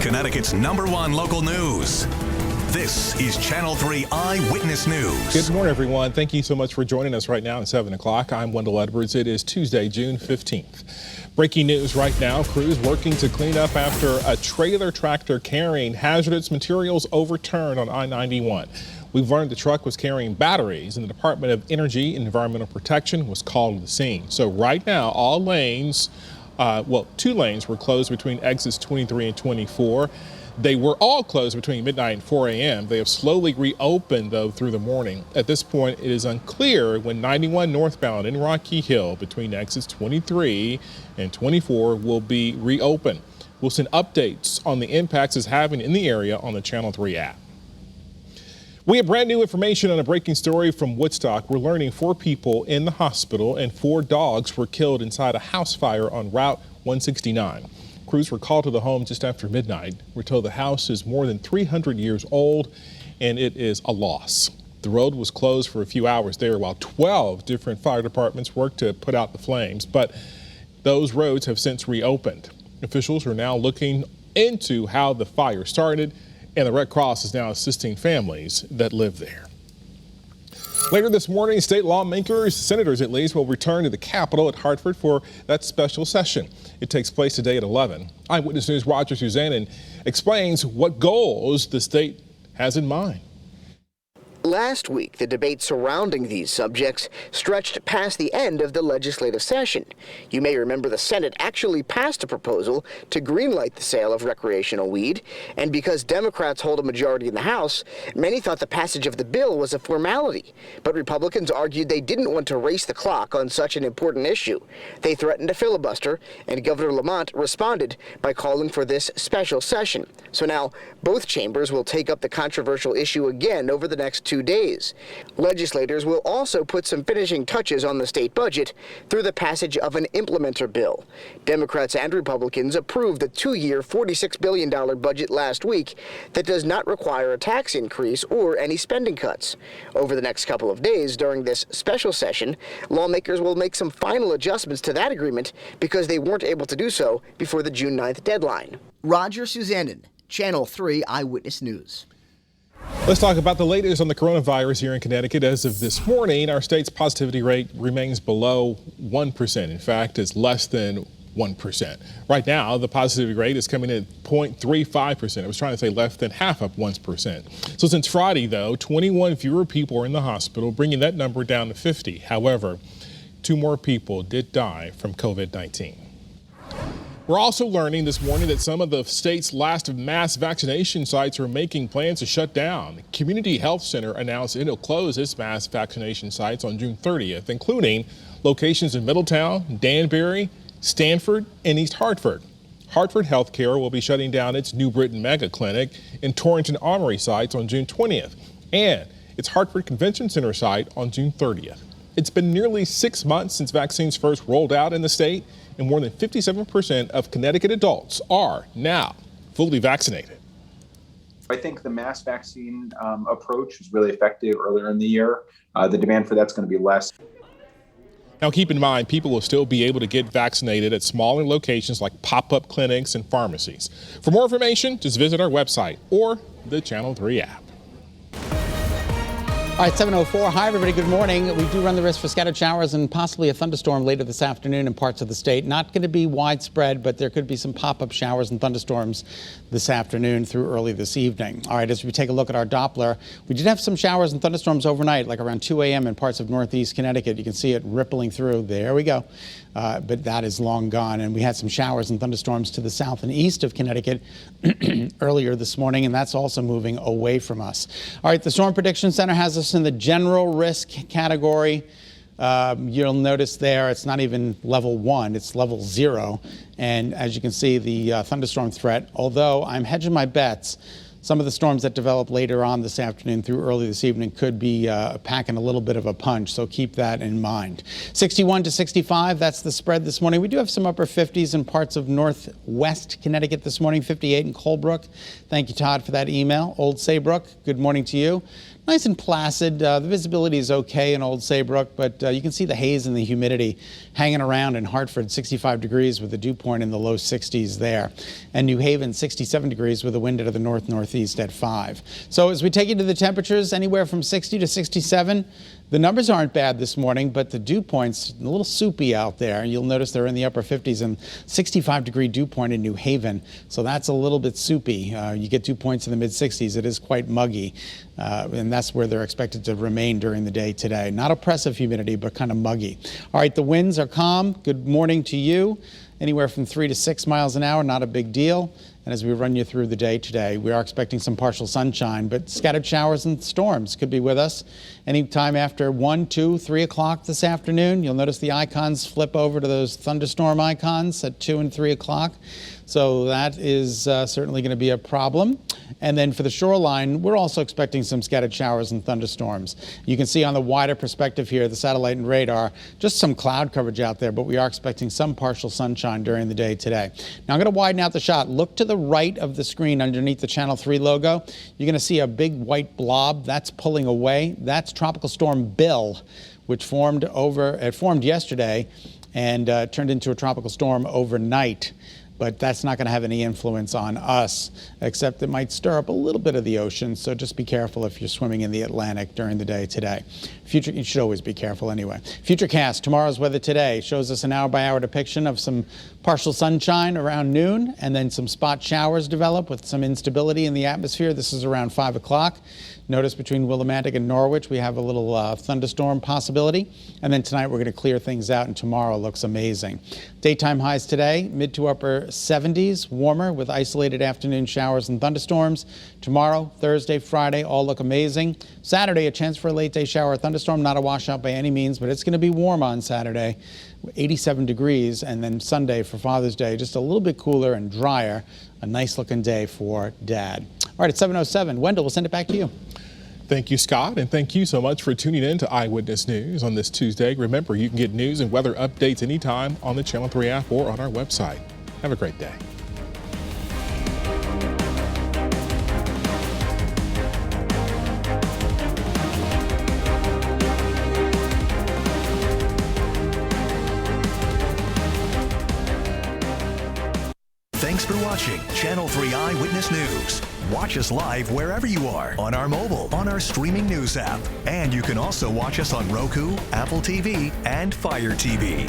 Connecticut's #1 local news. This is Channel 3 Eyewitness News. Good morning, everyone. Thank you so much for joining us right now at 7 o'clock. I'm Wendell Edwards. It is Tuesday, June 15th. Breaking news right now. Crews working to clean up after a trailer tractor carrying hazardous materials overturned on I-91. We've learned the truck was carrying batteries, and the Department of Energy and Environmental Protection was called to the scene. So right now, all lanes, two lanes were closed between exits 23 and 24. They were all closed between midnight and 4 a.m. They have slowly reopened, though, through the morning. At this point, it is unclear when 91 northbound in Rocky Hill between exits 23 and 24 will be reopened. We'll send updates on the impacts it's having in the area on the Channel 3 app. We have brand new information on a breaking story from Woodstock. We're learning 4 people in the hospital and 4 dogs were killed inside a house fire on Route 169. Crews were called to the home just after midnight. We're told the house is more than 300 years old and it is a loss. The road was closed for a few hours there while 12 different fire departments worked to put out the flames, but those roads have since reopened. Officials are now looking into how the fire started, and the Red Cross is now assisting families that live there. Later this morning, state lawmakers, senators at least, will return to the Capitol at Hartford for that special session. It takes place today at 11. Eyewitness News' Roger Suzanne explains what goals the state has in mind. Last week, the debate surrounding these subjects stretched past the end of the legislative session. You may remember the Senate actually passed a proposal to greenlight the sale of recreational weed, and because Democrats hold a majority in the House, many thought the passage of the bill was a formality. But Republicans argued they didn't want to race the clock on such an important issue. They threatened a filibuster, and Governor Lamont responded by calling for this special session. So now both chambers will take up the controversial issue again over the next 2 days. Legislators will also put some finishing touches on the state budget through the passage of an implementer bill. Democrats and Republicans approved the 2-year $46 billion budget last week that does not require a tax increase or any spending cuts. Over the next couple of days during this special session, lawmakers will make some final adjustments to that agreement because they weren't able to do so before the June 9th deadline. Roger Suzanne, Channel 3 Eyewitness News. Let's talk about the latest on the coronavirus here in Connecticut. As of this morning, our state's positivity rate remains below 1%. In fact, it's less than 1%. Right now, the positivity rate is coming in at 0.35%. I was trying to say less than half of 1%. So since Friday, though, 21 fewer people are in the hospital, bringing that number down to 50. However, 2 more people did die from COVID-19. We're also learning this morning that some of the state's last mass vaccination sites are making plans to shut down. The Community Health Center announced it'll close its mass vaccination sites on June 30th, including locations in Middletown, Danbury, Stanford, and East Hartford. Hartford Healthcare will be shutting down its New Britain Mega Clinic and Torrington Armory sites on June 20th, and its Hartford Convention Center site on June 30th. It's been nearly 6 months since vaccines first rolled out in the state, and more than 57% of Connecticut adults are now fully vaccinated. I think the mass vaccine approach was really effective earlier in the year. The demand for that's going to be less. Now keep in mind, people will still be able to get vaccinated at smaller locations like pop-up clinics and pharmacies. For more information, just visit our website or the Channel 3 app. All right, 7:04. Hi, everybody. Good morning. We do run the risk for scattered showers and possibly a thunderstorm later this afternoon in parts of the state. Not going to be widespread, but there could be some pop-up showers and thunderstorms this afternoon through early this evening. All right, as we take a look at our Doppler, we did have some showers and thunderstorms overnight, like around 2 a.m. in parts of northeast Connecticut. You can see it rippling through. There we go. But that is long gone. And we had some showers and thunderstorms to the south and east of Connecticut earlier this morning, and that's also moving away from us. All right, the Storm Prediction Center has us in the general risk category. You'll notice there it's not even level 1, it's level 0. And as you can see, the thunderstorm threat, although I'm hedging my bets, some of the storms that develop later on this afternoon through early this evening could be packing a little bit of a punch, so keep that in mind. 61 to 65, that's the spread this morning. We do have some upper 50s in parts of northwest Connecticut this morning, 58 in Colebrook. Thank you, Todd, for that email. Old Saybrook, good morning to you. nice and placid. The visibility is okay in Old Saybrook, but you can see the haze and the humidity hanging around in Hartford, 65 degrees with a dew point in the low 60s there. And New Haven, 67 degrees with a wind out of the north-northeast at 5. So as we take you to the temperatures, anywhere from 60 to 67. The numbers aren't bad this morning, but the dew point's a little soupy out there. You'll notice they're in the upper 50s and 65-degree dew point in New Haven. So that's a little bit soupy. You get dew points in the mid-60s. It is quite muggy, and that's where they're expected to remain during the day today. Not oppressive humidity, but kind of muggy. All right, the winds are calm. Good morning to you. Anywhere from 3 to 6 miles an hour, not a big deal. And as we run you through the day today, we are expecting some partial sunshine, but scattered showers and storms could be with us anytime after 1, 2, 3 o'clock this afternoon. You'll notice the icons flip over to those thunderstorm icons at 2 and 3 o'clock. So that is certainly going to be a problem. And then for the shoreline, we're also expecting some scattered showers and thunderstorms. You can see on the wider perspective here, the satellite and radar, just some cloud coverage out there, but we are expecting some partial sunshine during the day today. Now I'm going to widen out the shot. Look to the right of the screen underneath the Channel 3 logo. You're going to see a big white blob that's pulling away. That's Tropical Storm Bill, which formed yesterday and turned into a tropical storm overnight. But that's not going to have any influence on us, except it might stir up a little bit of the ocean. So just be careful if you're swimming in the Atlantic during the day today. You should always be careful anyway. Futurecast, tomorrow's weather today, shows us an hour-by-hour depiction of some partial sunshine around noon, and then some spot showers develop with some instability in the atmosphere. This is around 5 o'clock. Notice between Willimantic and Norwich, we have a little thunderstorm possibility. And then tonight we're going to clear things out, and tomorrow looks amazing. Daytime highs today, mid to upper 70s, warmer with isolated afternoon showers and thunderstorms. Tomorrow, Thursday, Friday, all look amazing. Saturday, a chance for a late day shower or thunderstorm, not a washout by any means, but it's going to be warm on Saturday, 87 degrees. And then Sunday for Father's Day, just a little bit cooler and drier. A nice looking day for Dad. All right, it's 7:07. Wendell, we'll send it back to you. Thank you, Scott, and thank you so much for tuning in to Eyewitness News on this Tuesday. Remember, you can get news and weather updates anytime on the Channel 3 app or on our website. Have a great day. Thanks for watching Channel 3 Eyewitness News. Watch us live wherever you are on our mobile, on our streaming news app. And you can also watch us on Roku, Apple TV, and Fire TV.